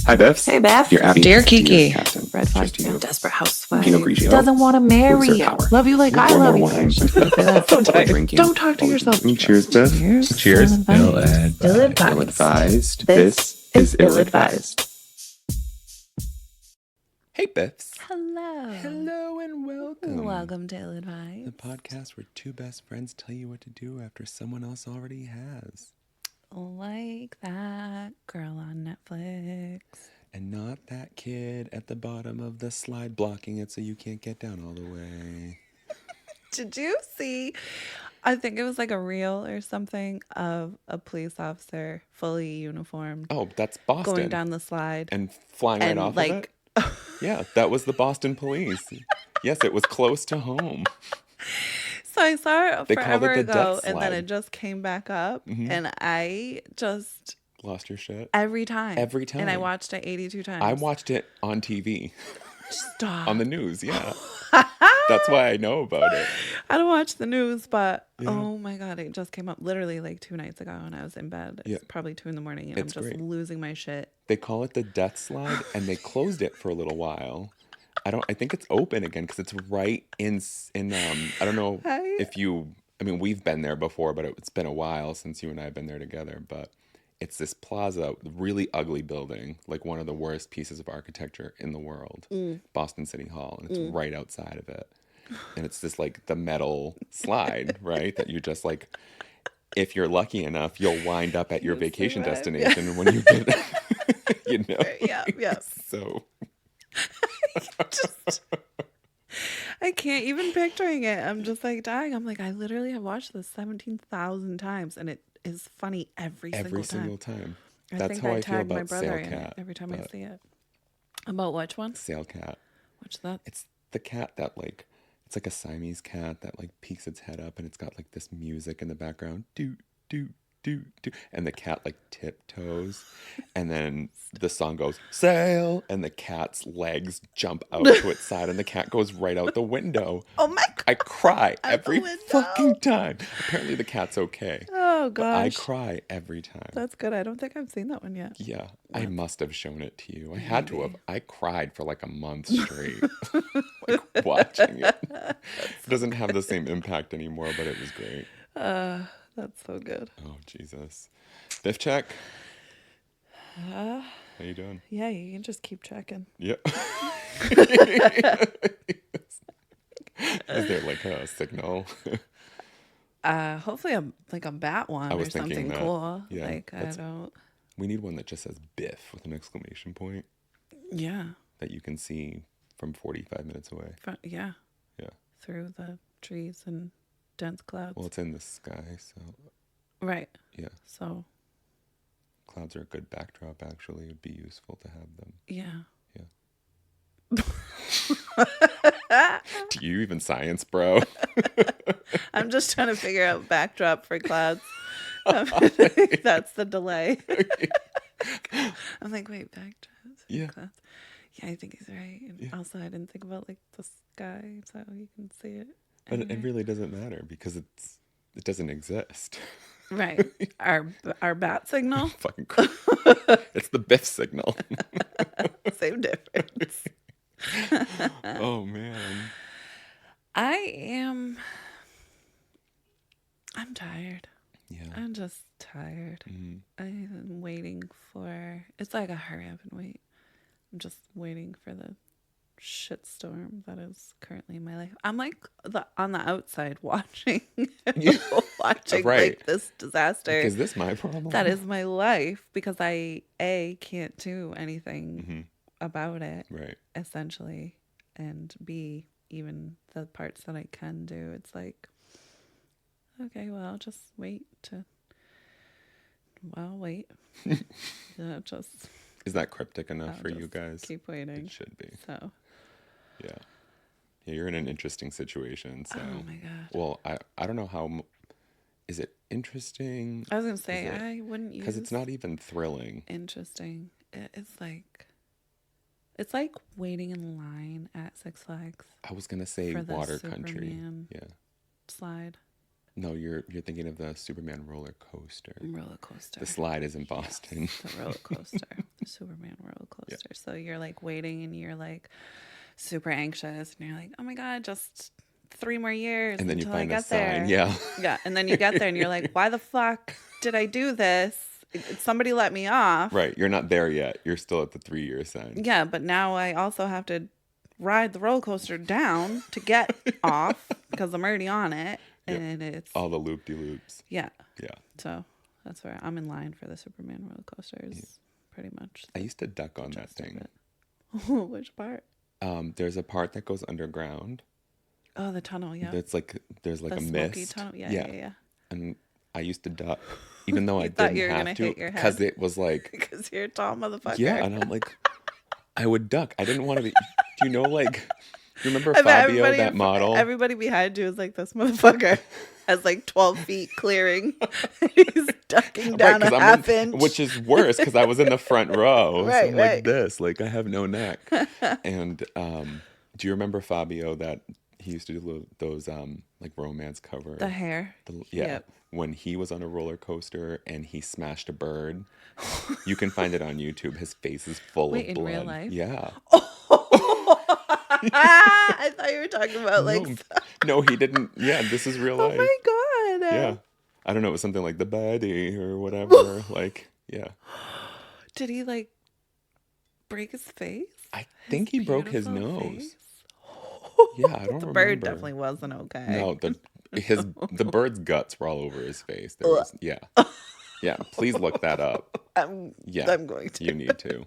Hi, Biffs. Hey, Beth. Dear Abby. Dear Kiki. Captain. Red flag. Cheers to you. Desperate housewife. Pinot Grigio. Doesn't want to marry Booster you. power. Love you like One I more love you. wine. Don't Drinking. Don't talk to yourself. Cheers, Biff. Cheers. Ill-advised. Ill-advised. This is ill-advised. Hey, Biffs. Hello. Hello and welcome. Welcome to Ill-advised. The podcast where two best friends tell you what to do after someone else already has. Like that girl on Netflix. And not that kid at the bottom of the slide blocking it so you can't get down all the way. Did you see? I think it was like a reel or something of a police officer fully uniformed. Oh, that's Boston. Going down the slide. And flying right off like, of it? Yeah, that was the Boston police. Yes, it was close to home. So I saw it They called forever it the ago, death and then slide. it just came back up, and I just Lost your shit? every time, and I time. watched it 82 times. I watched it on TV. Stop. On the news, yeah. That's why I know about it. I don't watch the news, but Yeah. oh my god, it just came up literally like 2 nights ago, and I was in bed. It's Yeah. probably 2 in the morning, and It's I'm just great. losing my shit. They call it the death slide, and they closed it for a little while. I think it's open again because it's right in. I don't know if you. I mean, we've been there before, but it's been a while since you and I have been there together. But it's this plaza, really ugly building, like one of the worst pieces of architecture in the world, Boston City Hall, and it's right outside of it. And it's this like the metal slide, right? That you just like, if you're lucky enough, you'll wind up at your vacation destination when you get, you know. Yeah. So. I can't even picturing it. I'm just like dying. I'm like, I literally have watched this 17,000 times, and it is funny every single time. That's think how I feel tag my about brother Sail in it Cat. every time I see it. About which one? Sail Cat. What's that? It's the cat that like, it's like a Siamese cat that like peeks its head up, and it's got like this music in the background. Do, do, do, do. And the cat like tiptoes. And then the song goes, sail. And the cat's legs jump out to its side, and the cat goes right out the window. Oh my god. I cry every window. fucking time. Apparently the cat's okay. Oh But I gosh. cry every time. That's good. I don't think I've seen that one yet. Yeah, I must have shown it to you. I had to have. I cried for like a month straight, like watching it. It doesn't have the same impact anymore, but it was great. That's so good. Oh, Jesus. Biff check. How you doing? Yeah, you can just keep checking. Yeah. Is there like a signal? Hopefully I'm like a bat one I or was thinking something that. cool. Yeah, Like I don't. We need one that just says Biff with an exclamation point Yeah. that you can see from 45 minutes away. Yeah. Yeah. Through the trees and dense clouds. Well, it's in the sky, so Right. yeah. So Clouds are a good backdrop, actually. It would be useful to have them. yeah. Do you even science, bro? I'm just trying to figure out backdrop for clouds. That's the delay. I'm like, wait, backdrops? Yeah. Clouds? Yeah, I think he's right. And also, I didn't think about like the sky, so you can see it. But it really doesn't matter because it doesn't exist. Right. Our bat signal, Fucking it's the Biff signal. same difference. Oh, man. I'm tired. Yeah. I'm just tired. Mhm. I'm waiting for, it's like a hurry up and wait. I'm just waiting for the shitstorm that is currently in my life. I'm like on the outside watching watching Right. like this disaster. Is this my problem? That is my life because I can't do anything Mhm. about it, Right. essentially, and B, even the parts that I can do, it's like, okay, well, I'll just wait. Yeah, just Is that cryptic enough I'll for you just guys? keep waiting. It should be. So, Yeah. Yeah, you're in an interesting situation. So. oh my god. Well, I don't know how. Is it interesting? I was gonna say Is it- I wouldn't use Because it's not even thrilling. interesting. It's like waiting in line at Six Flags I was gonna say for the water country. Superman Yeah. slide. No, you're thinking of the Superman roller coaster. Roller coaster. The slide is in Boston. The roller coaster. The Superman roller coaster. So you're like waiting and you're like super anxious and you're like, oh my God, just 3 more years And then you until I find a get there. sign. Yeah. Yeah. And then you get there and you're like, why the fuck did I do this? Somebody let me off. Right. You're not there yet. You're still at the 3-year sign. Yeah, but now I also have to ride the roller coaster down to get off because I'm already on it. Yep. And it's all the loop-de-loops. Yeah. Yeah. So that's where I'm in line for the Superman roller coasters, pretty much. I used to duck on that thing. Which part? There's a part that goes underground. Oh, the tunnel, yeah. There's like the a smoky mist. Tunnel. Yeah. And I used to duck, even though I thought didn't you were have gonna to, hit your head. because it was like, Because you're a tall motherfucker. yeah, and I'm like, I would duck. I didn't want to be. Do you know, like, you remember I bet Fabio, that model? Everybody behind you is like, this motherfucker has like 12 feet clearing. He's ducking down right, a half inch. Which is worse because I was in the front row. Right, so I'm right. like this, like I have no neck. And do you remember Fabio, that he used to do those like romance covers? The hair. Yeah. Yep. When he was on a roller coaster and he smashed a bird. You can find it on YouTube. His face is full of blood. In real life? Yeah. I thought you were talking about like. No, he didn't. Yeah, this is real life. Oh my God. Yeah. I don't know. It was something like the baddie or whatever. Like, yeah. Did he like break his face? I think he broke his beautiful nose. face? Yeah, I don't remember. The bird definitely wasn't okay. No, the bird's guts were all over his face. There was, yeah. Yeah, please look that up. I'm going to. You need to.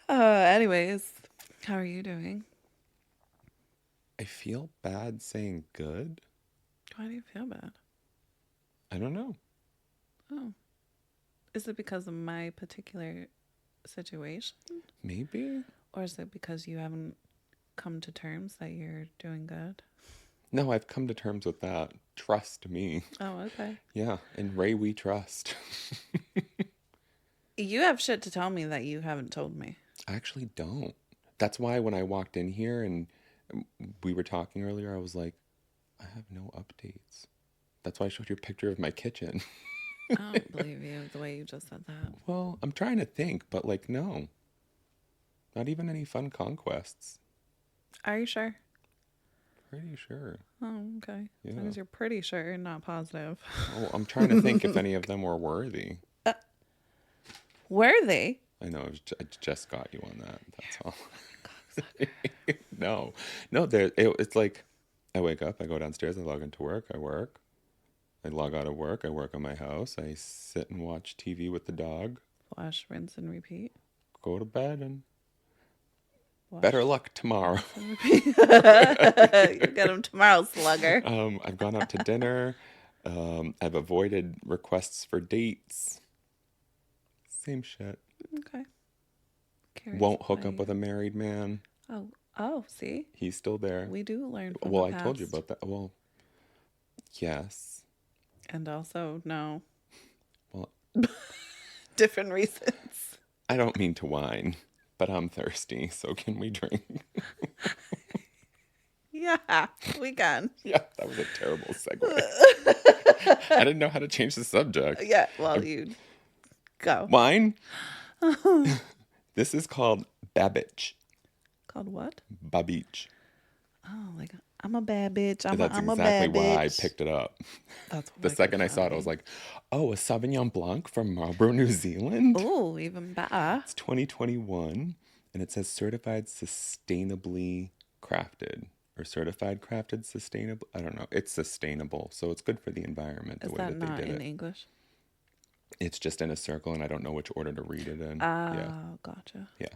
Anyways, how are you doing? I feel bad saying good. Why do you feel bad? I don't know. Oh. Is it because of my particular situation? Maybe. Or is it because you haven't come to terms that you're doing good? No, I've come to terms with that. Trust me. Oh, okay. Yeah, in Ray we trust. You have shit to tell me that you haven't told me. I actually don't. That's why when I walked in here and we were talking earlier, I was like, I have no updates. That's why I showed you a picture of my kitchen. I don't believe you the way you just said that. Well, I'm trying to think, but like, no. Not even any fun conquests. Are you sure? Pretty sure. Oh, okay. Yeah. As long as you're pretty sure and not positive. Oh, I'm trying to think if any of them were worthy. Were they? I know, I just got you on that. That's all. No, it's like I wake up, I go downstairs, I log into work, I work. I log out of work, I work on my house, I sit and watch TV with the dog. Wash, rinse, and repeat. Go to bed and Wash, better luck tomorrow. You get them tomorrow, slugger. I've gone out to dinner. I've avoided requests for dates. Same shit. Okay. Curious Won't hook why up with a married man. Oh, see? He's still there. We do learn from Well, the I told you past. about that. Well, yes. And also, no. Well, Different reasons. I don't mean to whine, but I'm thirsty, so can we drink? Yeah, we can. Yeah, that was a terrible segue. I didn't know how to change the subject. Yeah, well, you go. Wine? This is called Babich. Called what? Babich. Oh, like, I'm a bad bitch. That's I'm a exactly bad bitch. why I picked it up. That's The second I saw it, I was like, oh, a Sauvignon Blanc from Marlborough, New Zealand? Oh, even better. It's 2021, and it says certified sustainably crafted. Or certified crafted sustainable. I don't know. It's sustainable, so it's good for the environment. The Is way that that not they did in it. English? It's just in a circle, and I don't know which order to read it in. Oh, Yeah, gotcha. yeah.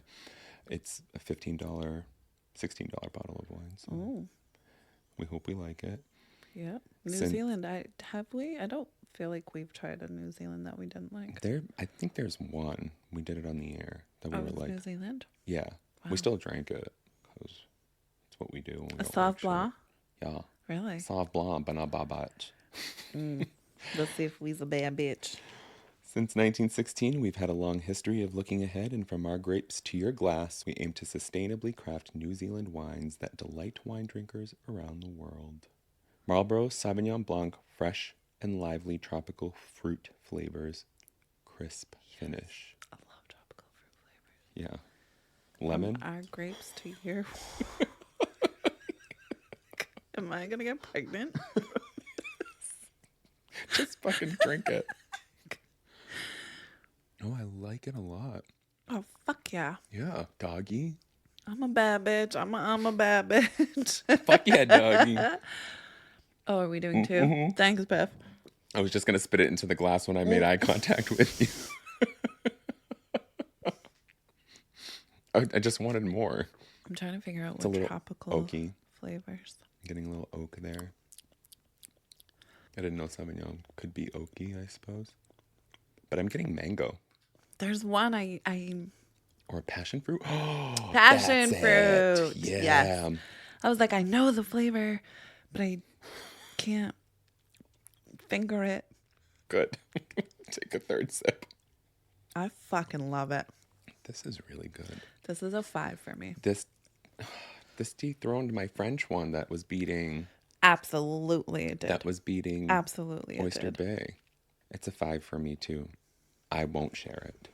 It's a $15, $16 bottle of wine. So Oh, we hope we like it. yeah. New Sin- Zealand. Have we? I don't feel like we've tried a New Zealand that we didn't like. I think there's one. We did it on the air that we Oh, were it's like, New Zealand. yeah. Wow. We still drank it because it's what we do. When we A don't Sauv like shit. Blanc. Yeah. Really? Sauv Blanc, but not Babich. Let's see if we's a bad bitch. Since 1916, we've had a long history of looking ahead, and from our grapes to your glass, we aim to sustainably craft New Zealand wines that delight wine drinkers around the world. Marlboro Sauvignon Blanc, fresh and lively tropical fruit flavors, crisp finish. I love tropical fruit flavors. Yeah. Lemon. Our grapes to your. Am I gonna get pregnant? Just fucking drink it. Oh, I like it a lot. Oh, fuck yeah. Yeah, doggy. I'm a bad bitch. I'm a bad bitch. Fuck yeah, doggy. Oh, are we doing two? Thanks, Biff. I was just going to spit it into the glass when I made eye contact with you. I just wanted more. I'm trying to figure out It's a what little tropical oaky. flavors. Getting a little oak there. I didn't know Sauvignon could be oaky, I suppose. But I'm getting mango. There's one I Or passion fruit. Oh, passion that's fruit. it. Yeah. Yes. I was like, I know the flavor, but I can't finger it. Good. Take a third sip. I fucking love it. This is really good. This is a 5 for me. This dethroned my French one that was beating. Absolutely it did. That was beating. Absolutely Oyster it did. Bay. It's a 5 for me too. I won't share it.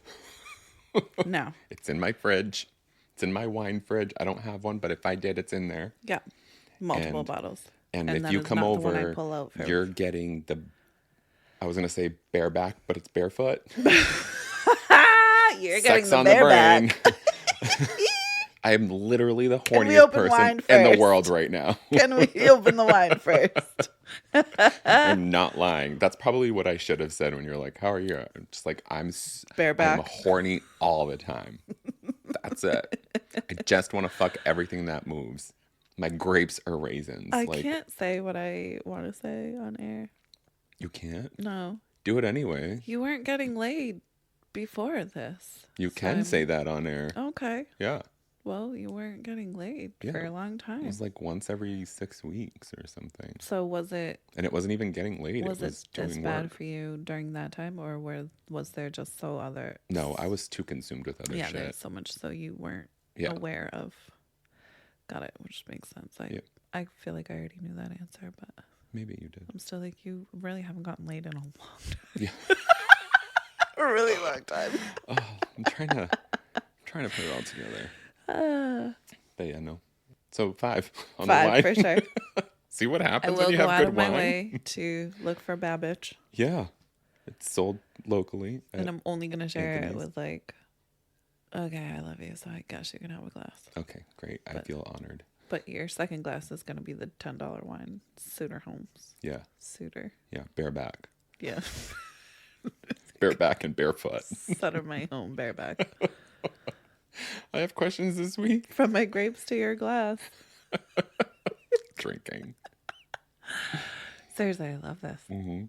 No. It's in my fridge. It's in my wine fridge. I don't have one, but if I did, it's in there. Yeah. Multiple And- bottles. And And if that you is come not the one I over, pull out for- you're getting the. I was gonna say bareback, but it's barefoot. You're getting Sex the on the bareback. brain. I am literally the Can we horniest open person wine in the first? world right now. Can we open the wine first? I'm not lying. That's probably what I should have said when you're like, "How are you?" I'm just like, I'm Bareback. horny all the time. That's it. I just want to fuck everything that moves. My grapes are raisins. I like, can't say what I want to say on air. You can't No. do it anyway. You weren't getting laid before this. You So can I'm- say that on air. Okay. Yeah. Well, you weren't getting laid Yeah. for a long It time. was like once every 6 weeks or something. So was it And it wasn't even getting laid. was it was it this doing bad work. for you during that time, or was there just so other? No, I was too consumed with other Yeah, shit. there's so much so you weren't Yeah. aware of. Got it, which makes sense. Yep. I feel like I already knew that answer, but Maybe you did. I'm still like, you really haven't gotten laid in a long time. Yeah. A really long time. Oh, I'm trying to put it all together. But yeah, no. So 5 on the 5 line. for sure. See what I happens when will you go have out good of my wine. way to look for Babich, Yeah. It's sold locally. and I'm only gonna share it Anthony's. with like, okay, I love you, so I guess you can have a glass. Okay, great. I But- feel honored. But your second glass is gonna be the $10 wine, Suter Holmes. Yeah. Suter. Yeah. Bareback. Yeah. Bareback and barefoot. Sutter my home bareback. I have questions this week. From my grapes to your glass. Drinking. Seriously, I love this. Mm-hmm.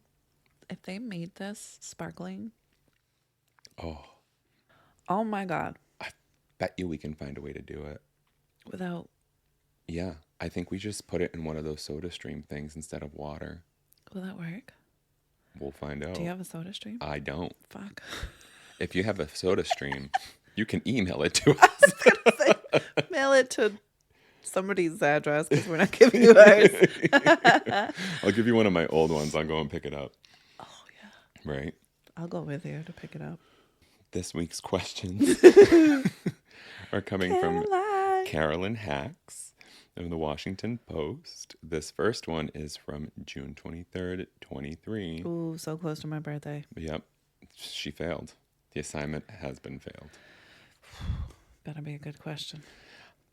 If they made this sparkling, Oh, oh my God. bet you we can find a way to do it. Without, Yeah. I think we just put it in one of those soda stream things instead of water. will that work? We'll find out. Do you have a soda stream? I don't. Fuck. If you have a soda stream, you can email it to us. Mail it to somebody's address because we're not giving you ours. I'll give you one of my old ones. I'll go and pick it up. Oh, yeah. Right? I'll go with you to pick it up. This week's questions are coming from Carolyn Hax of the Washington Post. This first one is from June 23rd, 23. Ooh, so close to my birthday. Yep. She failed. The assignment has been failed. Better be a good question.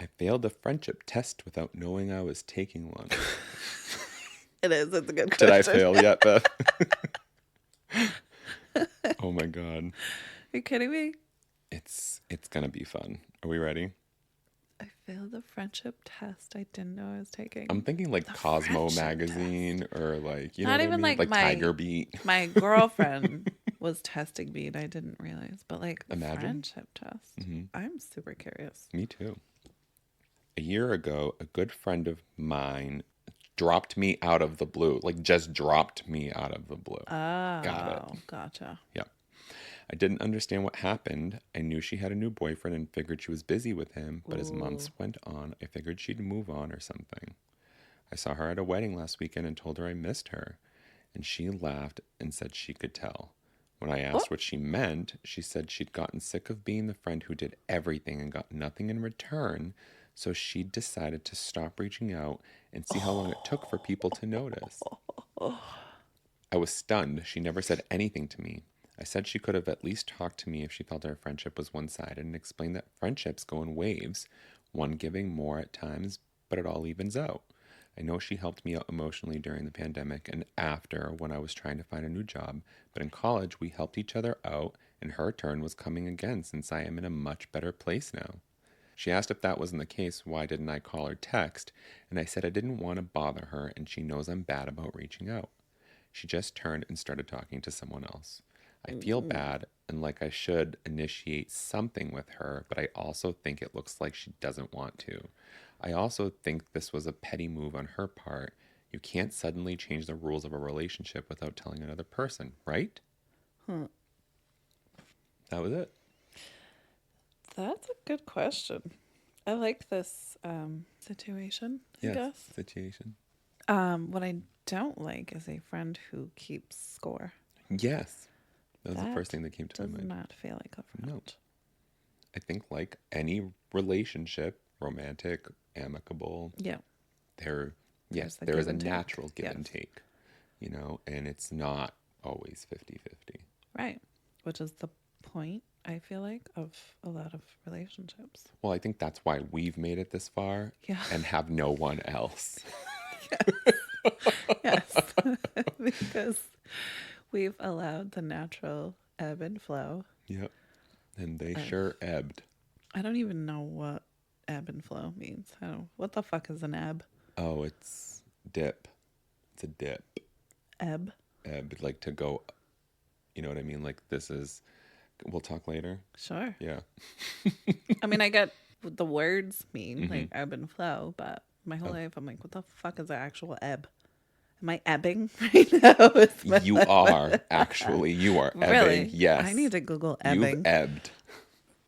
I failed a friendship test without knowing I was taking one. It is. It's a good question. Did I fail yet, Beth? Oh my God. Are you kidding me? It's gonna be fun. Are we ready? I failed the friendship test I didn't know I was taking. I'm thinking like The Cosmo friendship magazine or like, you know Not what I even mean? like my- Tiger Beat. My girlfriend was testing me and I didn't realize. But like the Imagine. friendship test, Mhm. I'm super curious. Me too. A year ago, a good friend of mine dropped me out of the blue. Like just dropped me out of the blue. Oh, Got it. Gotcha. Yeah. I didn't understand what happened. I knew she had a new boyfriend and figured she was busy with him, but as months went on, I figured she'd move on or something. I saw her at a wedding last weekend and told her I missed her. And she laughed and said she could tell. When I asked what she meant, she said she'd gotten sick of being the friend who did everything and got nothing in return. So she decided to stop reaching out and see how long it took for people to notice. I was stunned. She never said anything to me. I said she could have at least talked to me if she felt our friendship was one-sided, and explained that friendships go in waves, one giving more at times, but it all evens out. I know she helped me out emotionally during the pandemic and after when I was trying to find a new job, but in college we helped each other out, and her turn was coming again since I am in a much better place now. She asked if that wasn't the case, why didn't I call or text, and I said I didn't want to bother her and she knows I'm bad about reaching out. She just turned and started talking to someone else. I feel bad and like I should initiate something with her, but I also think it looks like she doesn't want to. I also think this was a petty move on her part. You can't suddenly change the rules of a relationship without telling another person, right? That was it. That's a good question. I like this situation, I guess. Situation. What I don't like is a friend who keeps score. Yes. That was the first thing that came to my mind. Does not feel like a friend. No. I think like any relationship, romantic, amicable, there is a natural give and take, you know, and it's not always 50-50. Right. Which is the point, I feel like, of a lot of relationships. Well, I think that's why we've made it this far and have no one else. Yes. Because we've allowed the natural ebb and flow. Yep. And they sure ebbed. I don't even know what ebb and flow means. What the fuck is an ebb? Oh, it's dip. It's a dip. Ebb? Ebb, like to go, you know what I mean? Like this is, we'll talk later. Sure. Yeah. I mean, I get what the words mean, like ebb and flow, but my whole life I'm like, what the fuck is the actual ebb? Am I ebbing right now? You are, actually. You are ebbing. Really? Yes. I need to Google ebbing. You've ebbed.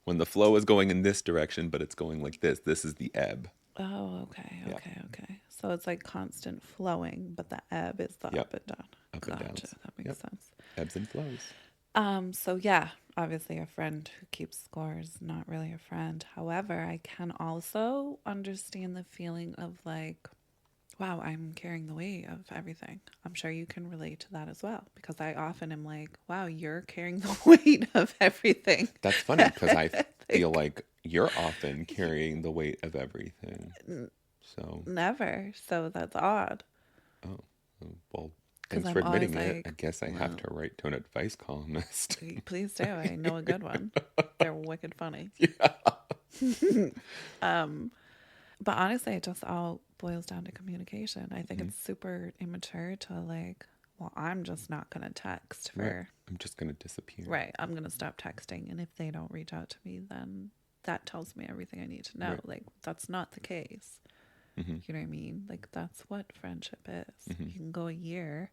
When the flow is going in this direction, but it's going like this. This is the ebb. Oh, okay. Yeah. Okay. So it's like constant flowing, but the ebb is the up and down. Up and down. That makes sense. Ebbs and flows. So yeah, obviously a friend who keeps score is not really a friend. However, I can also understand the feeling of like, wow, I'm carrying the weight of everything. I'm sure you can relate to that as well, because I often am like, wow, you're carrying the weight of everything. That's funny because I feel like you're often carrying the weight of everything. So never. So that's odd. Oh, well, thanks for admitting it. I guess I have to write to an advice columnist. Please do. I know a good one. They're wicked funny. Yeah. But honestly, it just all boils down to communication. I think it's super immature to like, well, I'm just not going to text for... Right. I'm just going to disappear. Right. I'm going to stop texting. And if they don't reach out to me, then that tells me everything I need to know. Right. Like, that's not the case. You know what I mean? Like, that's what friendship is. You can go a year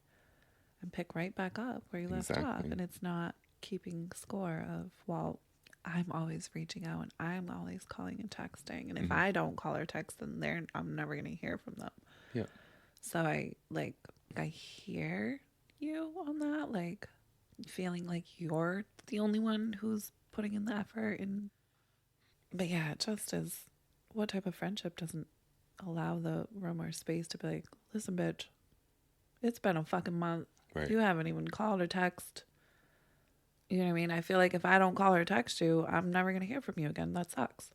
and pick right back up where you left off. And it's not keeping score of, well, I'm always reaching out and I'm always calling and texting. And if I don't call or text, then I'm never going to hear from them. Yeah. So I hear you on that, like feeling like you're the only one who's putting in the effort. But yeah, it just is. What type of friendship doesn't allow the room or space to be like, listen, bitch, it's been a fucking month. Right. You haven't even called or text. You know what I mean? I feel like if I don't call or text you, I'm never going to hear from you again. That sucks.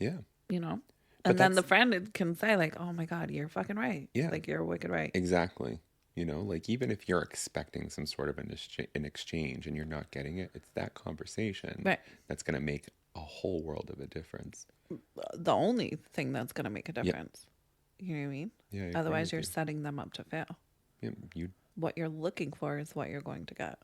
Yeah. You know? And then the friend can say like, oh my God, you're fucking right. Yeah. Like, you're wicked right. Exactly. You know, like even if you're expecting some sort of an exchange and you're not getting it, it's that conversation that's going to make a whole world of a difference. The only thing that's going to make a difference. You know what I mean? Yeah. Otherwise, you're setting them up to fail. Yeah, what you're looking for is what you're going to get.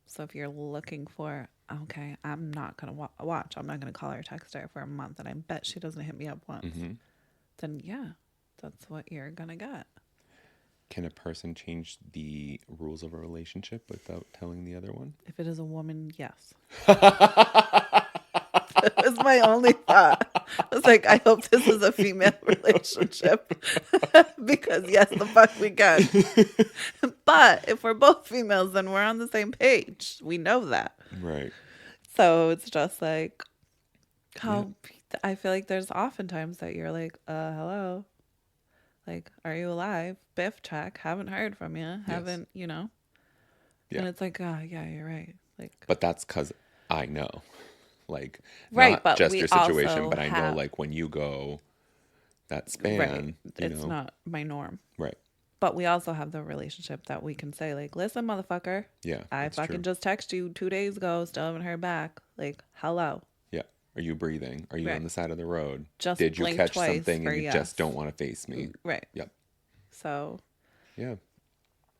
So if you're looking for, okay, I'm not going to watch. I'm not going to call her, text her for a month, and I bet she doesn't hit me up once. Then yeah, that's what you're going to get. Can a person change the rules of a relationship without telling the other one? If it is a woman, yes. That was my only thought. I was like, I hope this is a female relationship because yes, the fuck we can. But if we're both females, then we're on the same page. We know that. Right. So it's just like how I feel like there's oftentimes that you're like, hello. Like, are you alive? Biff check. Haven't heard from you. Haven't, you know? Yeah. And it's like, yeah, you're right. Like, but that's because I know. Like, right, not but just we your situation, also but I know, have- like, when you go that span, right. you It's know. not my norm. Right. But we also have the relationship that we can say, like, listen, motherfucker. Yeah. I that's fucking true. just texted you 2 days ago. Still haven't heard back. Like, hello. Yeah. Are you breathing? Are you Right. on the side of the road? Just Did you blink catch twice something for and you yes. just don't want to face me? Right. Yep. So Yeah.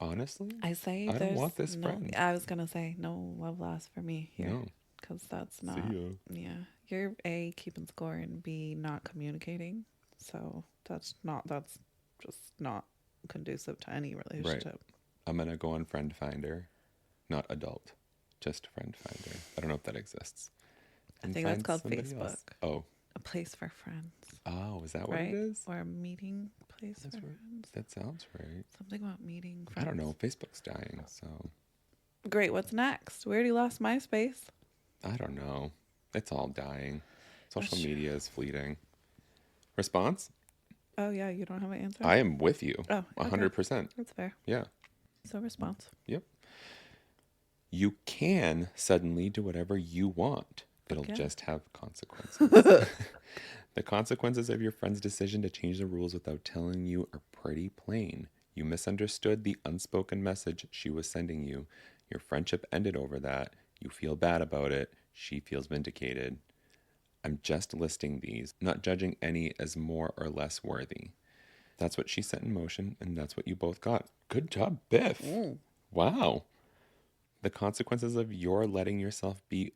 Honestly, I say I don't want this no, friend. I was going to say no love lost for me here. No. Because that's See not. ya. Yeah. You're A, keeping score, and B, not communicating. So that's just not conducive to any relationship. I'm going to go on Friend Finder, not adult, just Friend Finder. I don't know if that exists. I And think that's find called somebody Facebook. else. Oh. A place for friends. Oh, is that what Right? it is? Or a meeting place That's for right. friends. That sounds right. Something about meeting I friends. don't know. Facebook's dying, so Great. What's next? We already lost MySpace. I don't know. It's all dying. Social That's media is fleeting. Response? Oh, yeah. You don't have an answer? I am with you. Oh, okay. 100%. That's fair. Yeah. So response. Yep. You can suddenly do whatever you want. It'll Okay. just have consequences. The consequences of your friend's decision to change the rules without telling you are pretty plain. You misunderstood the unspoken message she was sending you. Your friendship ended over that. You feel bad about it. She feels vindicated. I'm just listing these, not judging any as more or less worthy. That's what she set in motion, and that's what you both got. Good job, Biff. Wow. The consequences of your letting yourself be,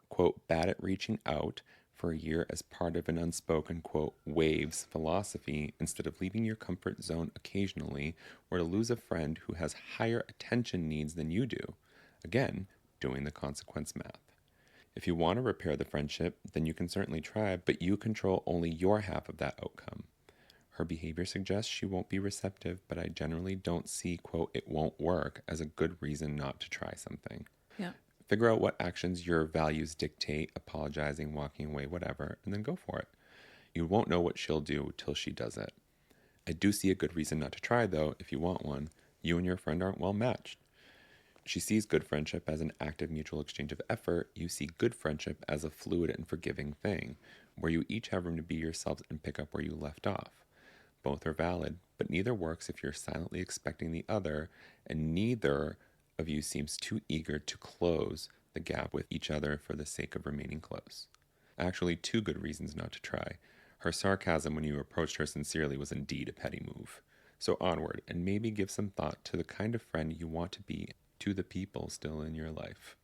quote, bad at reaching out for a year as part of an unspoken, quote, waves philosophy instead of leaving your comfort zone occasionally, or to lose a friend who has higher attention needs than you do. Again, doing the consequence math. If you want to repair the friendship, then you can certainly try, but you control only your half of that outcome. Her behavior suggests she won't be receptive, but I generally don't see, quote, it won't work as a good reason not to try something. Yeah. Figure out what actions your values dictate, apologizing, walking away, whatever, and then go for it. You won't know what she'll do till she does it. I do see a good reason not to try, though, if you want one. You and your friend aren't well matched. She sees good friendship as an active mutual exchange of effort. You see good friendship as a fluid and forgiving thing, where you each have room to be yourselves and pick up where you left off. Both are valid, but neither works if you're silently expecting the other, and neither of you seems too eager to close the gap with each other for the sake of remaining close. Actually, 2 good reasons not to try. Her sarcasm when you approached her sincerely was indeed a petty move. So onward, and maybe give some thought to the kind of friend you want to be to the people still in your life.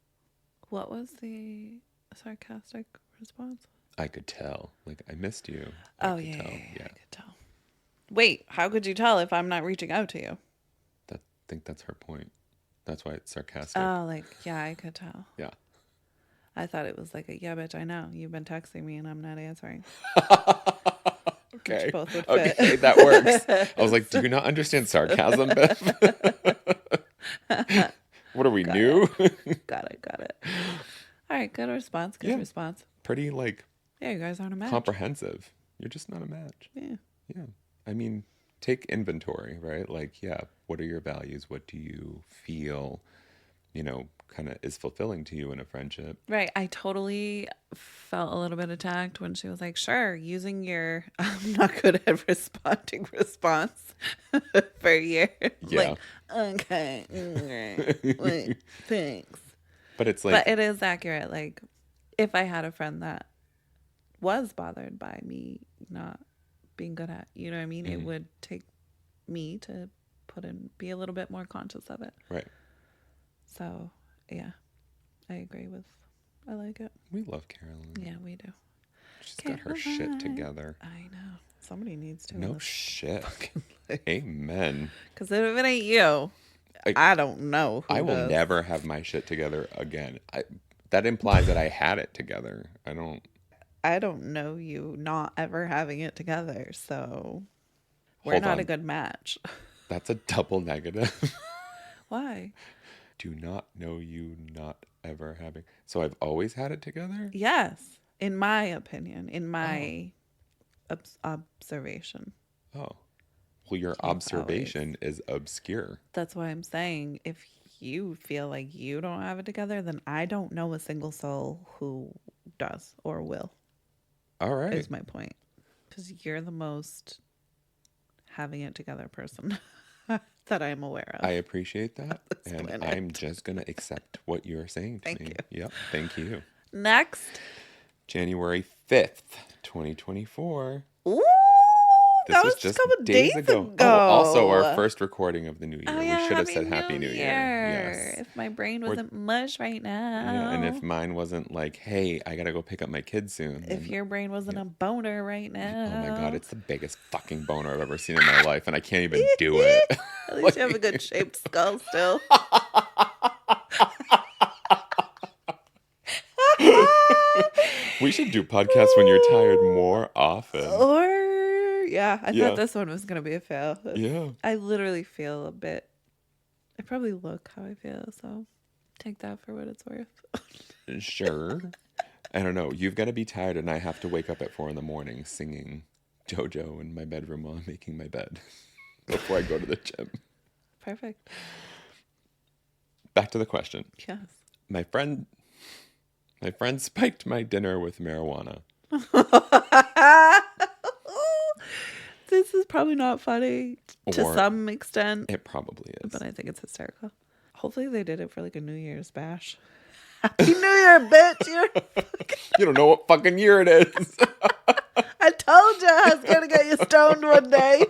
What was the sarcastic response? I could tell. Like, I missed you. Oh, yeah, I could tell. Wait, how could you tell if I'm not reaching out to you? I think that's her point. That's why it's sarcastic. Oh, like, yeah, I could tell. Yeah. I thought it was like a, yeah, bitch, I know. You've been texting me and I'm not answering. Okay. Which both would Okay, fit. that works. I was like, do you not understand sarcasm, Biff? What are we, new? Got it. All right, good response. Good Yeah. response. Pretty, like, Yeah, you guys aren't a match. comprehensive. You're just not a match. Yeah. Yeah. I mean, take inventory, right? Like, yeah, what are your values? What do you feel, kind of is fulfilling to you in a friendship? Right. I totally felt a little bit attacked when she was like, sure, using your I'm not good at responding response for a year. Yeah. Like, okay. Wait, thanks. But it's like, But it is accurate. Like, if I had a friend that was bothered by me not being good at, you know what I mean? It would take me to be a little bit more conscious of it. right. So, yeah, I agree I like it. We love Carolyn. Yeah, we do. She's got her shit together. I know. Somebody needs to. No shit. Amen. Because if it ain't you, I don't know. I will does. never have my shit together again. That implies that I had it together. I don't. I don't know you not ever having it together, so we're Hold not on. a good match. That's a double negative. Why? Do not know you not ever having. So I've always had it together? Yes, in my opinion, in my observation. Oh. Well, your You've observation is obscure. That's why I'm saying if you feel like you don't have it together, then I don't know a single soul who does or will. All right. Is my point. Because you're the most having it together person that I'm aware of. I appreciate that. And planet. I'm just going to accept what you're saying to me. Thank you. Yep. Thank you. Next. January 5th, 2024. Ooh, This that was was just a couple days ago. Oh, also our first recording of the new year. Oh, We yeah, should have said Happy New Year. Yes. If my brain wasn't mush right now. Yeah, and if mine wasn't like, hey, I gotta go pick up my kids soon. If your brain wasn't a boner right now. Oh my God, it's the biggest fucking boner I've ever seen in my life, and I can't even do it. At least you have a good shaped skull still. We should do podcasts when you're tired more often. I thought this one was going to be a fail. Yeah. I literally feel a bit, I probably look how I feel, so take that for what it's worth. Sure. I don't know. You've got to be tired, and I have to wake up at 4 a.m. singing JoJo in my bedroom while I'm making my bed before I go to the gym. Perfect. Back to the question. Yes. My friend spiked my dinner with marijuana. This is probably not funny to some extent. It probably is. But I think it's hysterical. Hopefully they did it for like a New Year's bash. Happy New Year, bitch! You don't know what fucking year it is. I told you I was gonna get you stoned one day.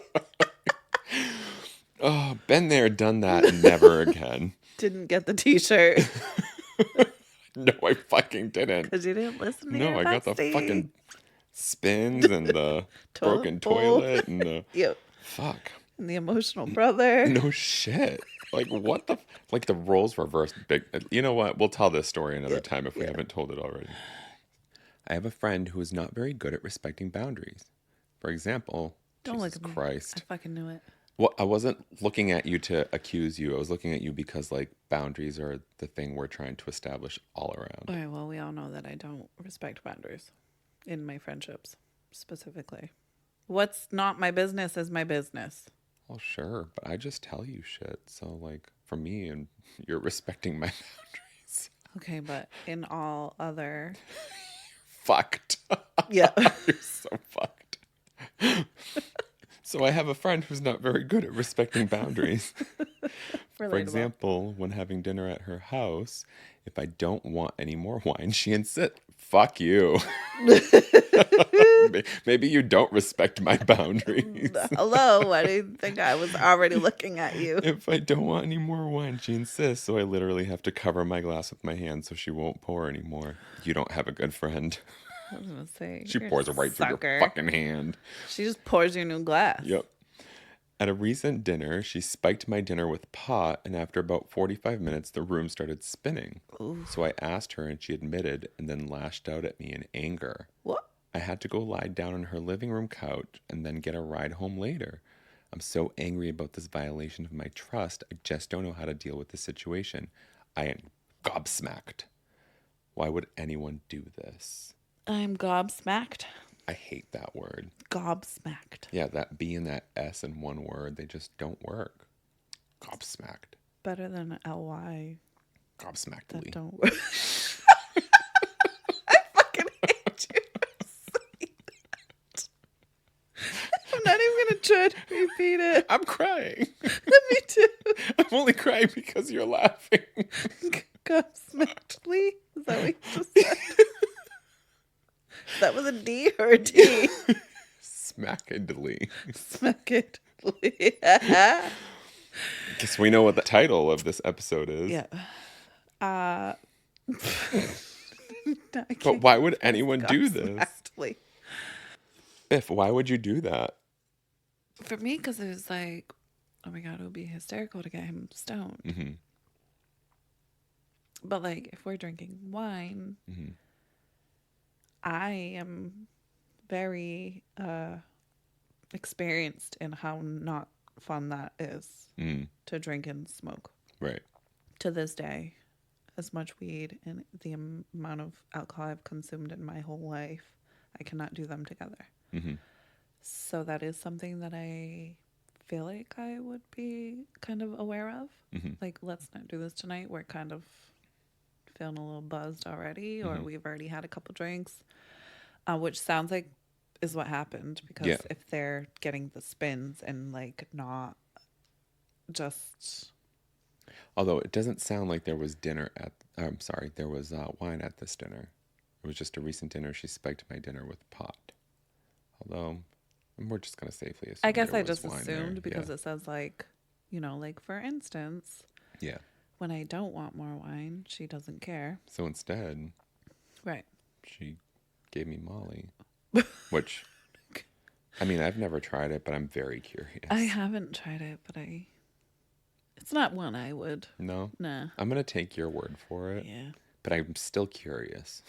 Oh, been there, done that, and never again. Didn't get the t-shirt. No, I fucking didn't. Because you didn't listen to your I got the bestie. fucking spins and the broken toilet and the... Yep. Fuck. And the emotional brother. No shit. Like, what the... Like, the roles reversed big... You know what? We'll tell this story another time if we haven't told it already. I have a friend who is not very good at respecting boundaries. For example... Don't Jesus look at me. Christ. I fucking knew it. Well, I wasn't looking at you to accuse you. I was looking at you because, like, boundaries are the thing we're trying to establish all around. All right, well, we all know that I don't respect boundaries in my friendships, specifically. What's not my business is my business. Well, sure, but I just tell you shit. So, like, for me, and you're respecting my boundaries. Okay, but in all other... Fucked. Yeah. You're so fucked. So I have a friend who's not very good at respecting boundaries. For example, when having dinner at her house, if I don't want any more wine, she insists, fuck you. Maybe you don't respect my boundaries. Hello, I didn't think I was already looking at you. If I don't want any more wine, she insists, so I literally have to cover my glass with my hand so she won't pour anymore. You don't have a good friend. I was gonna say She pours it right through your fucking hand. She just pours you a new glass. Yep. At a recent dinner, she spiked my dinner with pot, and after about 45 minutes, the room started spinning. Ooh. So I asked her, and she admitted, and then lashed out at me in anger. What? I had to go lie down on her living room couch and then get a ride home later. I'm so angry about this violation of my trust, I just don't know how to deal with the situation. I am gobsmacked. Why would anyone do this? I'm gobsmacked. I hate that word. Gobsmacked. Yeah, that B and that S in one word, they just don't work. Gobsmacked. Better than LY. Gobsmackedly. That don't work. I fucking hate you for saying that. I'm not even going to try to repeat it. I'm crying. Me too. I'm only crying because you're laughing. Gobsmackedly? Is that what you just said? That was a D or a T? Smackedly. Smackedly. Guess we know what the title of this episode is. Yeah. But why would anyone do this? Gobsmackedly. Biff, why would you do that? For me, because it was like, oh my God, it would be hysterical to get him stoned. Mm-hmm. But like, if we're drinking wine, I am very experienced in how not fun that is to drink and smoke. Right. To this day, as much weed and the amount of alcohol I've consumed in my whole life, I cannot do them together. Mm-hmm. So that is something that I feel like I would be kind of aware of. Mm-hmm. Like, let's not do this tonight. We're kind of feeling a little buzzed already, or we've already had a couple drinks, which sounds like is what happened, because if they're getting the spins and like not just... Although it doesn't sound like there was there was wine at this dinner. It was just a recent dinner. She spiked my dinner with pot. Although we're just going to safely assume I guess there I was just wine assumed there. because it says like, you know, like for instance, when I don't want more wine, she doesn't care. So instead, right, she gave me Molly, which, I mean, I've never tried it, but I'm very curious. I haven't tried it, but it's not one I would. No? Nah. I'm going to take your word for it. Yeah. But I'm still curious.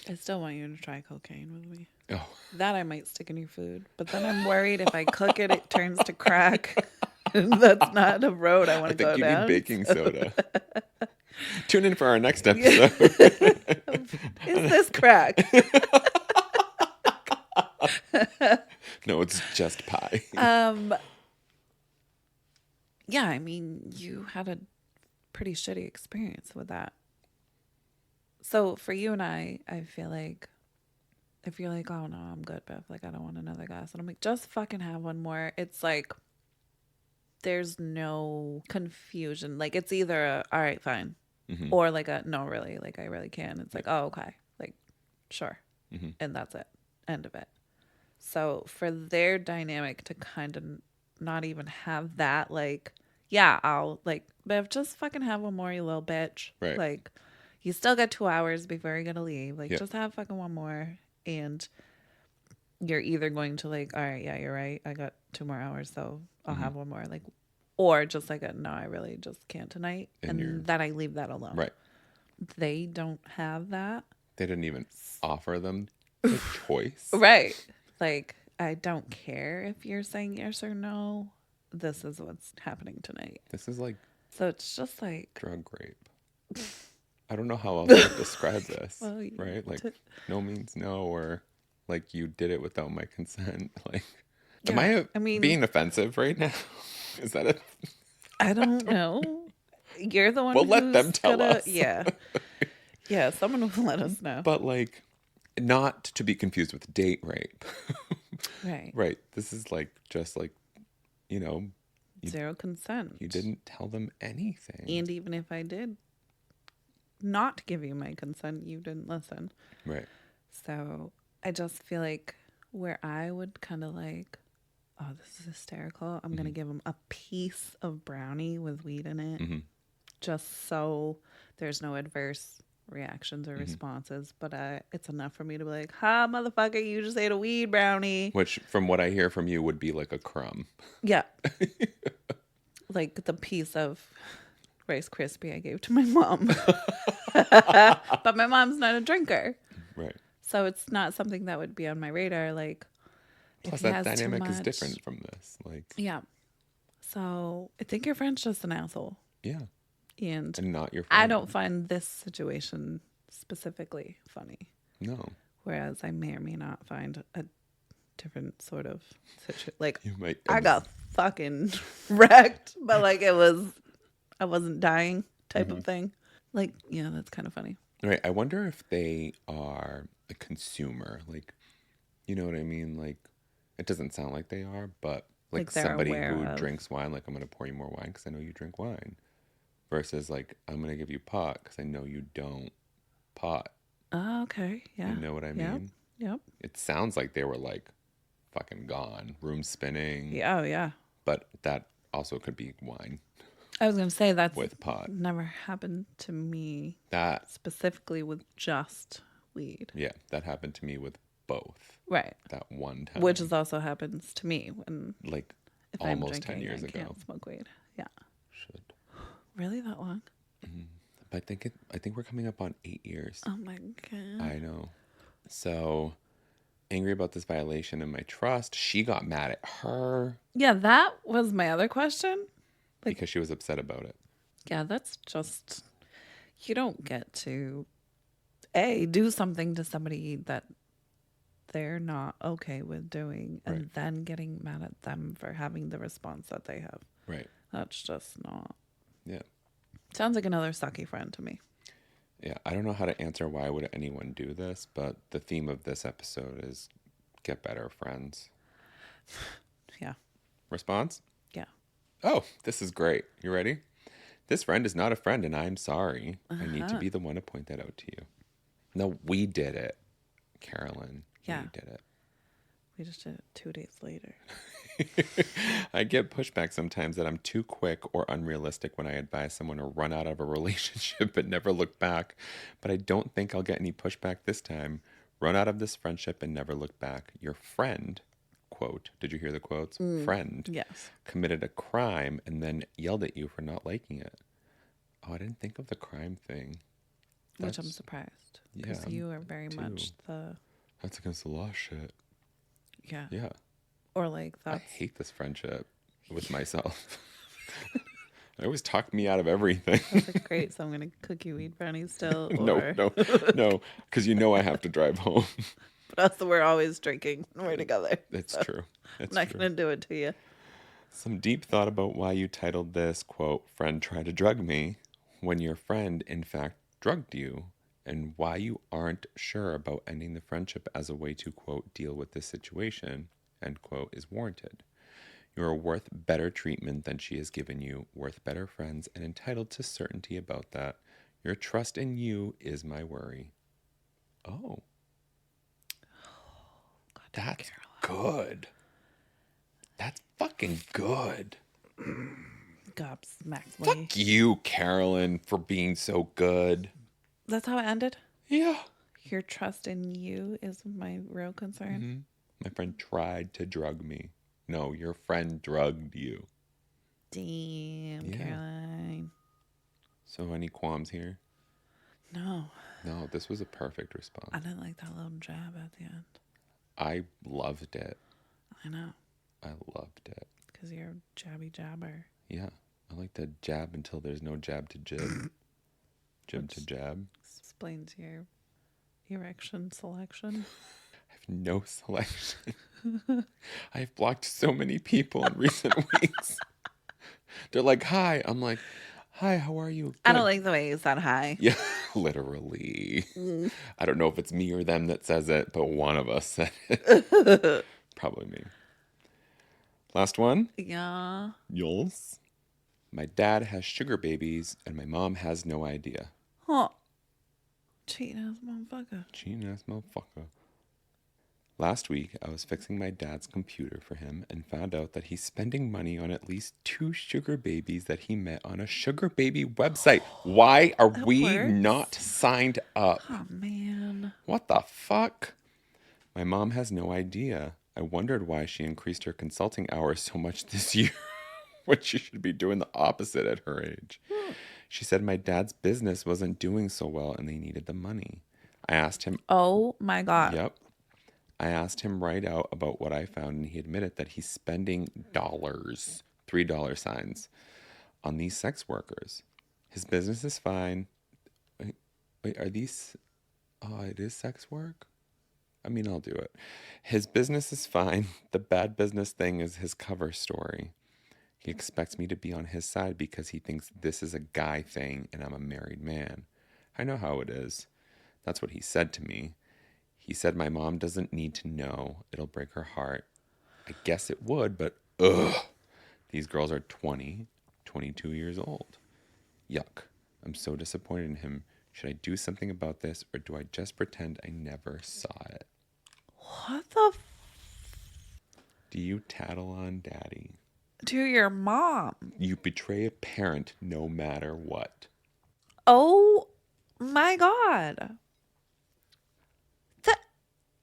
I still want you to try cocaine with me. Oh. That I might stick in your food. But then I'm worried if I cook it, it turns to crack. And that's not a road I want to go down. I think you need baking soda. Tune in for our next episode. Is this crack? No, it's just pie. Yeah, I mean, you had a pretty shitty experience with that. So for you and I feel like if you're like, oh no, I'm good, Biff, like I don't want another glass, and I'm like, just fucking have one more. It's like there's no confusion. Like it's either a, all right, fine, or like a no, really, like I really can. It's like, oh okay, like sure, and that's it, end of it. So for their dynamic to kind of not even have that, like, yeah, I'll like, Biff, just fucking have one more, you little bitch, right? Like. You still got 2 hours before you're gonna leave. Like, just have fucking one more, and you're either going to like, all right, yeah, you're right. I got 2 more hours, so I'll have one more. Like, or just like, no, I really just can't tonight, and then I leave that alone. Right. They don't have that. They didn't even offer them the choice. Right. Like, I don't care if you're saying yes or no. This is what's happening tonight. This is like, so it's just like drug rape. I don't know how else to describe this, well, right? Like, no means no, or like you did it without my consent. Like, am I mean, being offensive right now? Is that it? I don't know. You're the one. Well, let them tell us. Yeah, yeah. Someone will let us know. But like, not to be confused with date rape. Right. Right. This is like just like, you know, zero consent. You didn't tell them anything. And even if I did not give you my consent, you didn't listen. Right. So I just feel like where I would kind of like, oh, this is hysterical. I'm going to give them a piece of brownie with weed in it. Just so there's no adverse reactions or responses. But it's enough for me to be like, ha, motherfucker, you just ate a weed brownie. Which, from what I hear from you, would be like a crumb. Yeah. Like the piece of Rice Krispie I gave to my mom. But my mom's not a drinker. Right. So it's not something that would be on my radar. Like, plus that dynamic is different from this. Like, yeah. So I think your friend's just an asshole. Yeah. And not your friend. I don't find this situation specifically funny. No. Whereas I may or may not find a different sort of situation. Like, you might I got fucking wrecked, but like I wasn't dying type of thing. Like, yeah, that's kind of funny. Right. I wonder if they are a consumer. Like, you know what I mean? Like, it doesn't sound like they are, but like somebody who drinks wine, like, I'm going to pour you more wine because I know you drink wine. Versus like, I'm going to give you pot because I know you don't pot. Oh, okay. Yeah. You know what I mean? Yep. It sounds like they were like fucking gone, room spinning. Yeah. Oh, yeah. But that also could be wine. I was going to say that's with pot. Never happened to me. That specifically with just weed. Yeah, that happened to me with both. Right. That one time. Which also happens to me when like almost 10 years ago. Can't smoke weed. Yeah. Should. Really that long? But I think we're coming up on 8 years. Oh my god. I know. So angry about this violation of my trust. She got mad at her Yeah, that was my other question. because she was upset about it. Yeah, that's just, you don't get to, do something to somebody that they're not okay with doing and Right. then getting mad at them for having the response that they have. Right. That's just not. Yeah. Sounds like another sucky friend to me. Yeah. I don't know how to answer why would anyone do this, but the theme of this episode is get better friends. Yeah. Response? Yeah. Oh, this is great. You ready? This friend is not a friend and I'm sorry. I need to be the one to point that out to you. No, we did it, Carolyn. Yeah. We did it. We just did it 2 days later. I get pushback sometimes that I'm too quick or unrealistic when I advise someone to run out of a relationship and never look back. But I don't think I'll get any pushback this time. Run out of this friendship and never look back. Your friend, quote, did you hear the quotes? Friend, Yes. committed a crime and then yelled at you for not liking it. Oh, I didn't think of the crime thing. Which I'm surprised. Because Yeah, you are very much the, That's against the law shit. yeah. Yeah. Or like I that's, hate this friendship with myself. It always talk me out of everything. that's like, great. So I'm going to cook you weed brownies still. Or, No, because I have to drive home. But also we're always drinking when we're together. It's So true. It's I'm not true. going to do it to you. Some deep thought about why you titled this, quote, friend tried to drug me, when your friend, in fact, drugged you, and why you aren't sure about ending the friendship as a way to, quote, deal with this situation, end quote, is warranted. You are worth better treatment than she has given you, worth better friends, and entitled to certainty about that. Your trust in you is my worry. Oh. That's good. That's fucking good. Gobsmackedly. Fuck you, Carolyn, for being so good. That's how it ended? Yeah. Your trust in you is my real concern. Mm-hmm. My friend tried to drug me. No, your friend drugged you. Damn, Yeah. Caroline. So any qualms here? No. No, this was a perfect response. I didn't like that little jab at the end. I loved it. I know. I loved it. Because you're a jabby jabber. Yeah. I like to jab until there's no jab to jib. Jib to jab. Explains your erection selection. I have no selection. I've blocked so many people in recent weeks. They're like, hi. I'm like, hi, how are you? Good. I don't like the way you said hi. Yeah, literally. I don't know if it's me or them that says it, but one of us said it. Probably me. Last one. Yeah. Yours. My dad has sugar babies and my mom has no idea. Huh. Cheating ass motherfucker. Cheating ass motherfucker. Last week, I was fixing my dad's computer for him and found out that he's spending money on at least 2 sugar babies that he met on a sugar baby website. Why are we works? not signed up? Oh, man. What the fuck? My mom has no idea. I wondered why she increased her consulting hours so much this year when she should be doing the opposite at her age. She said my dad's business wasn't doing so well and they needed the money. I asked him. Oh, my God. Yep. I asked him right out about what I found, and he admitted that he's spending dollars, $3 signs, on these sex workers. His business is fine. Wait, are these... Oh, it is sex work? I mean, I'll do it. His business is fine. The bad business thing is his cover story. He expects me to be on his side because he thinks this is a guy thing and I'm a married man. I know how it is. That's what he said to me. He said my mom doesn't need to know. It'll break her heart. I guess it would, but ugh. These girls are 20, 22 years old. Yuck. I'm so disappointed in him. Should I do something about this or do I just pretend I never saw it? What the Do you tattle on daddy? to your mom? You betray a parent no matter what. Oh, my God.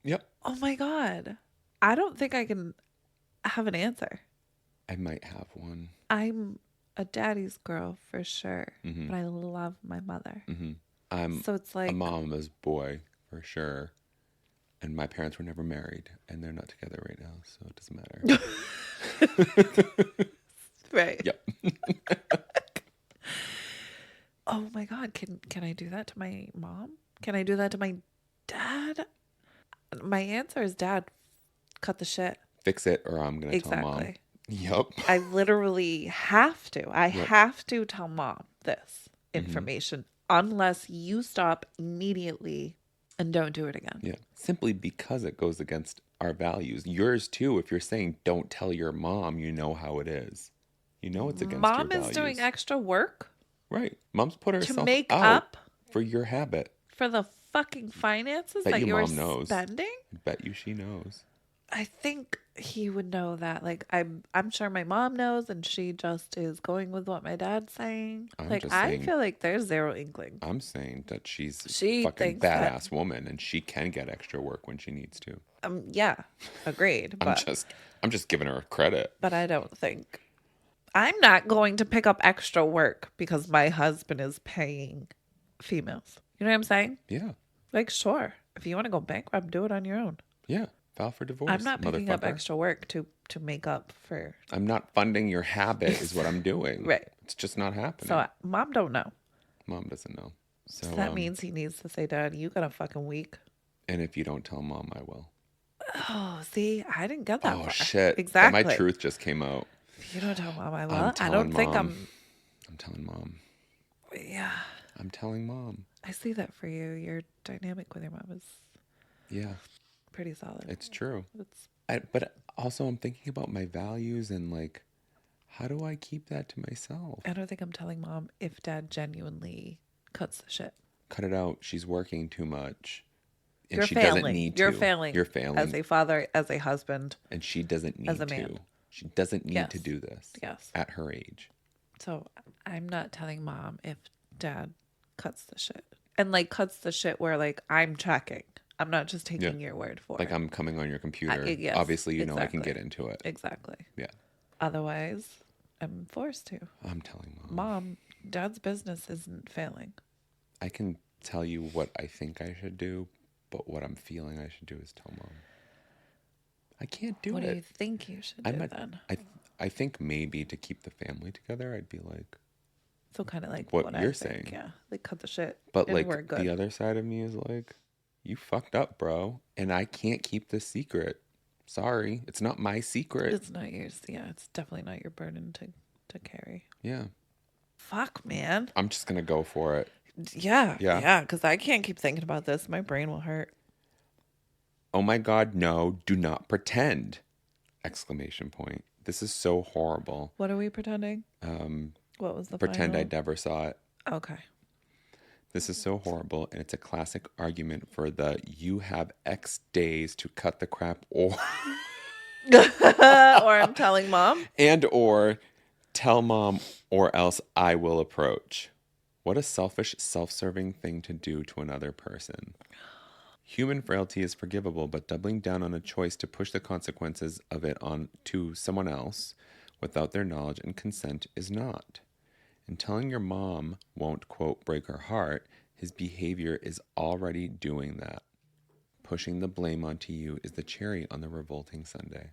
Yep. Oh, my God. I don't think I can have an answer. I might have one. I'm a daddy's girl for sure, but I love my mother. I'm So it's like a mama's boy for sure. And my parents were never married, and they're not together right now, so it doesn't matter. Right. Yep. Oh my God. Can I do that to my mom? Can I do that to my dad? My answer is dad, cut the shit. Fix it, or I'm gonna tell mom. Exactly. Yep. I literally have to. I Yep. have to tell mom this information unless you stop immediately and don't do it again. Yeah. Simply because it goes against our values. Yours too. If you're saying don't tell your mom, you know how it is. You know it's against your Mom values. is doing extra work Right. Mom's put herself to make out up for your habit. for the fucking finances Bet that you you're mom knows. spending. I bet you she knows. I think he would know that. Like I'm sure my mom knows, and she just is going with what my dad's saying. I'm Like just I saying- feel like there's zero inkling. I'm saying that she's She a fucking thinks that- badass woman, and she can get extra work when she needs to. Yeah, agreed. But I'm just giving her credit. but I don't think I'm not going to pick up extra work because my husband is paying females. You know what I'm saying? Yeah. Like, sure, if you want to go bankrupt, do it on your own. Yeah. File for divorce. I'm not picking up motherfucker. extra work to make up for. I'm not funding your habit is what I'm doing. Right. It's just not happening. So mom don't know. Mom doesn't know. So So that means he needs to say, Dad, you got a fucking week. and if you don't tell mom, I will. Oh, see, I didn't get that Oh far. shit. Exactly. My truth just came out. If you don't tell mom, I will. I'm I telling don't think Mom. I'm telling mom. Yeah, I'm telling mom. I see that for you. Your dynamic with your mom is Yeah. pretty solid. It's true. It's But also I'm thinking about my values and like, how do I keep that to myself? I don't think I'm telling mom if dad genuinely cuts the shit. Cut it out. She's working too much. And You're she failing. doesn't need You're to. failing. You're failing. As a father, as a husband. And she doesn't need as a man. to. She doesn't need to Yes. do this Yes. at her age. So I'm not telling mom if dad cuts the shit. And like cuts the shit where like I'm checking. I'm not just taking your word for Like it. I'm coming on your computer. yes, Obviously, you know I can exactly. get into it. Exactly. Yeah. Otherwise, I'm forced to. I'm telling mom. Mom, dad's business isn't failing. I can tell you what I think I should do, but what I'm feeling I should do is tell mom. I can't do What it. do you think you should do I'm then? I think maybe to keep the family together, I'd be like, So kind of like what what you're I think. saying. Yeah, like cut the shit. but and like we're good. the other side of me is like, you fucked up, bro, and I can't keep this secret. Sorry, it's not my secret. It's not yours. Yeah, it's definitely not your burden to carry. Yeah, Fuck, man. I'm just gonna go for it. Yeah, Yeah. yeah. Because I can't keep thinking about this. My brain will hurt. Oh my God, no, do not pretend! Exclamation point. This is so horrible. What are we pretending? What was the Pretend I final? never saw it. Okay. This is so horrible, and it's a classic argument for the you have X days to cut the crap or Or I'm telling mom. or tell mom or else I will approach. What a selfish, self-serving thing to do to another person. Human frailty is forgivable, but doubling down on a choice to push the consequences of it on to someone else without their knowledge and consent is not. And telling your mom won't, quote, break her heart, his behavior is already doing that. Pushing the blame onto you is the cherry on the revolting sundae.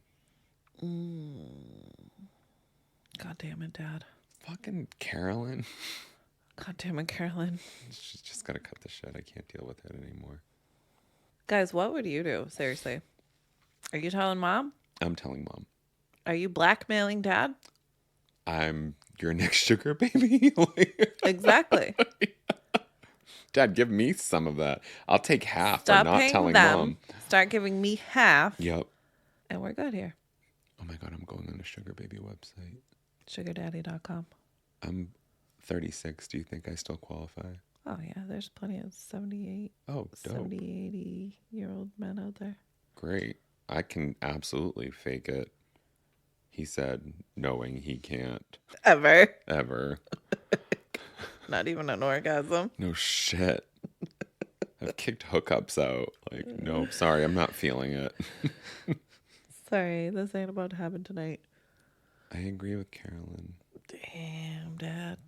God damn it, Dad. Fucking Carolyn. God damn it, Carolyn. She's just gotta cut the shit. I can't deal with it anymore. Guys, what would you do? Seriously. Are you telling mom? I'm telling mom. Are you blackmailing dad? I'm your next sugar baby. Like, Exactly. Dad, give me some of that. I'll take half Stop for not paying telling them. mom. Start giving me half. Yep. And we're good here. Oh my God, I'm going on a sugar baby website. Sugardaddy.com. I'm 36. Do you think I still qualify? Oh, yeah. There's plenty of 78, Oh, dope. 70, 80-year-old men out there. Great. I can absolutely fake it. He said, knowing he can't Ever. ever. Not even an orgasm. No shit. I've kicked hookups out. Like, nope, sorry, I'm not feeling it. Sorry, this ain't about to happen tonight. I agree with Carolyn. Damn, Dad.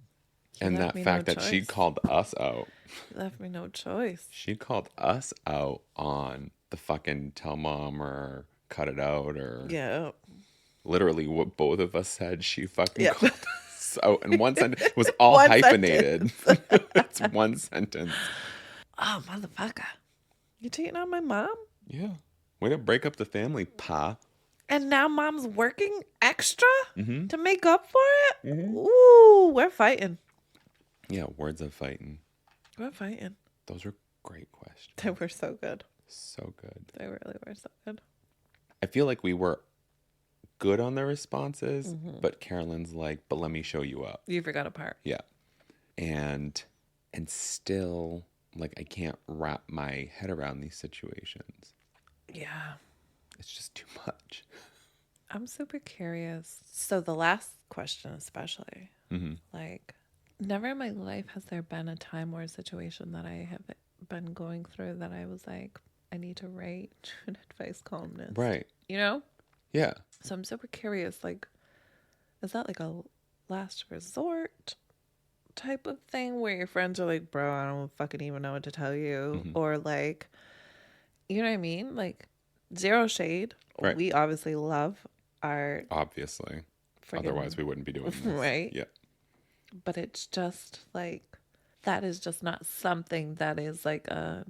And that fact that she called us out. You left me no choice. She called us out on the fucking tell mom or cut it out or Yeah. literally what both of us said. She fucking Yeah. called us out in one sentence. It was all One hyphenated. It's one sentence. Oh, motherfucker. You cheating on my mom? Yeah. Way to break up the family, pa. And now mom's working extra Mm-hmm. to make up for it? Mm-hmm. Ooh, we're fighting. Yeah, words of fighting. We're fighting. Those were great questions. They were so good. So good. They really were so good. I feel like we were good on the responses, but Carolyn's like, but let me show you up. You forgot a part. Yeah. And still, like, I can't wrap my head around these situations. Yeah. It's just too much. I'm super curious. So the last question especially, like, never in my life has there been a time or a situation that I have been going through that I was like, I need to write an advice columnist. Right. You know? Yeah. So I'm super curious, like, is that like a last resort type of thing where your friends are like, bro, I don't fucking even know what to tell you? Or like, you know what I mean? Like, zero shade. Right. We obviously love our Obviously. friggin- Otherwise, we wouldn't be doing this. Right. Yeah. But it's just like, that is just not something that is like a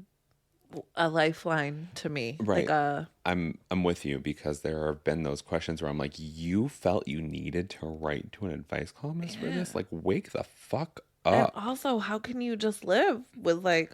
lifeline to me. Right. Like I'm with you because there have been those questions where I'm like, you felt you needed to write to an advice columnist for this? Like, wake the fuck and up. also, how can you just live with like,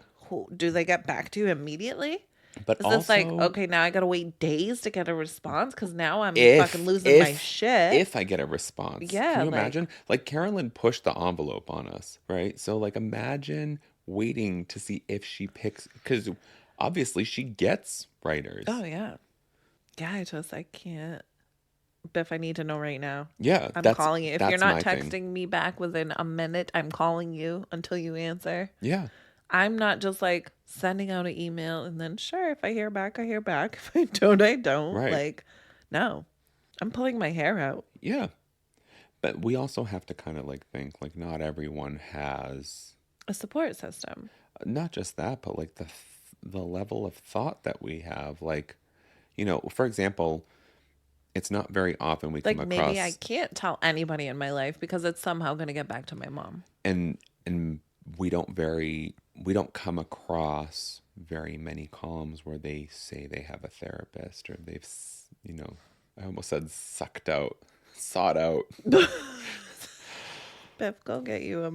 do they get back to you immediately? But Is also, this like, okay, now I gotta wait days to get a response because now I'm fucking losing my shit? If I get a response. Yeah, Can you like- imagine? Like, Carolyn pushed the envelope on us, right? So, like, imagine waiting to see if she picks, because obviously she gets writers. Oh, yeah. Yeah, I can't. Biff, I need to know right now. Yeah. I'm calling you. If you're that's not my texting thing. me back within a minute, I'm calling you until you answer. Yeah. I'm not just like sending out an email and then sure, if I hear back, I hear back. If I don't, I don't. Right. Like, no. I'm pulling my hair out. Yeah. But we also have to kind of like think like not everyone has A support system. not just that, but like the level of thought that we have. Like, you know, for example, it's not very often we Like come across, maybe I can't tell anybody in my life because it's somehow going to get back to my mom. and we don't come across very many columns where they say they have a therapist or they've, you know, I almost said sought out. Biff, go get you a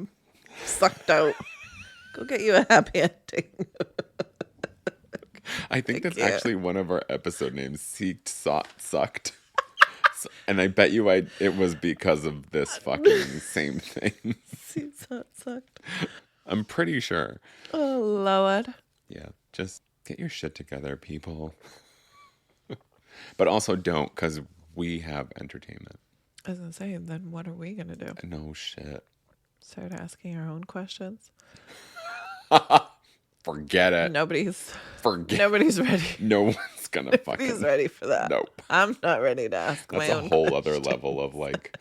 sucked out. Go get you a happy ending. I think that's you. actually one of our episode names, Seeked, Sought, Sucked. And I bet you it was because of this fucking same thing. See, so it sucked. I'm pretty sure. Oh, Lord. Yeah, just get your shit together, people. But also don't, because we have entertainment. I was going to say, then what are we going to do? No shit. Start asking our own questions? Forget it. Nobody's Forget. ready. No one's gonna fucking. Nobody's ready for that. Nope. I'm not ready to ask That's my a own whole other level of like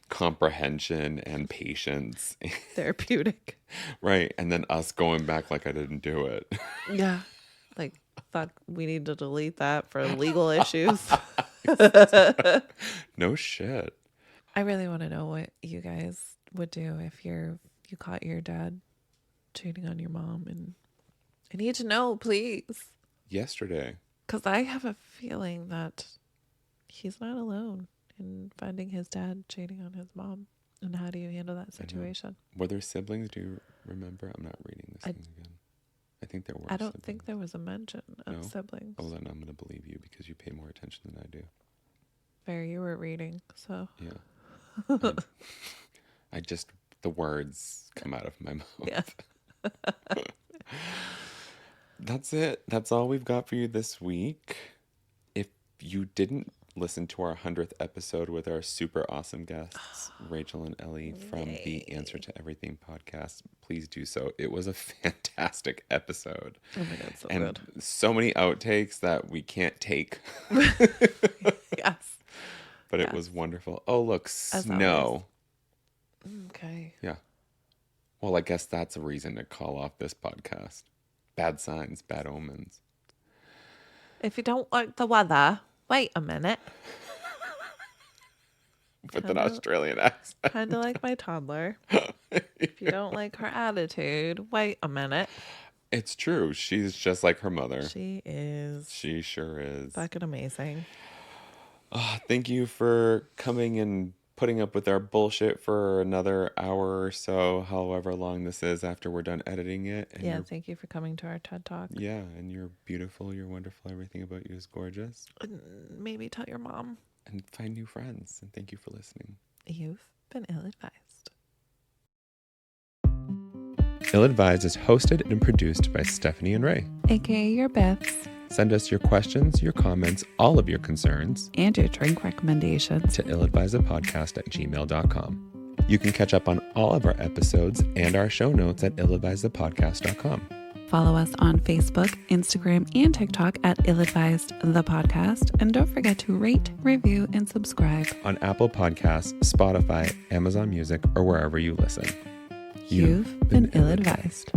comprehension and patience. therapeutic. Right. And then us going back like I didn't do it. Yeah. Like, fuck, we need to delete that for legal issues. No shit. I really want to know what you guys would do if you caught your dad cheating on your mom, and I need to know, please. Yesterday. Because I have a feeling that he's not alone in finding his dad cheating on his mom. And how do you handle that situation? Were there siblings? Do you remember? I'm not reading this thing again. I think there were. I don't siblings. think there was a mention of No? siblings. Oh, then I'm going to believe you because you pay more attention than I do. Fair, you were reading, so. Yeah. The words come out of my mouth. Yeah. That's it. That's all we've got for you this week. If you didn't listen to our 100th episode with our super awesome guests, Rachel and Ellie from the Answer to Everything podcast, please do so. It was a fantastic episode. Oh my God, so and good. so many outtakes that we can't take. Yes. But it was wonderful. Oh, look, As snow. Okay. Yeah. Well, I guess that's a reason to call off this podcast. Bad signs, bad omens. If you don't like the weather, wait a minute. With an Australian accent. Kind of like my toddler. If you don't like her attitude, wait a minute. It's true. She's just like her mother. She is. She sure is. Fucking amazing. Thank you for coming and putting up with our bullshit for another hour or so, however long this is after we're done editing it. And Yeah, thank you for coming to our TED Talk. yeah, and you're beautiful, you're wonderful, everything about you is gorgeous. Maybe tell your mom. And find new friends, and thank you for listening. You've been ill-advised. Ill-Advised is hosted and produced by Stephanie and Ray. AKA your Biffs. Send us your questions, your comments, all of your concerns, And your drink recommendations. to illadvisedpodcast@gmail.com. You can catch up on all of our episodes and our show notes at illadvisedpodcast.com. Follow us on Facebook, Instagram, and TikTok at Ill-Advised the Podcast. And don't forget to rate, review, and subscribe. On Apple Podcasts, Spotify, Amazon Music, or wherever you listen. You've been ill-advised.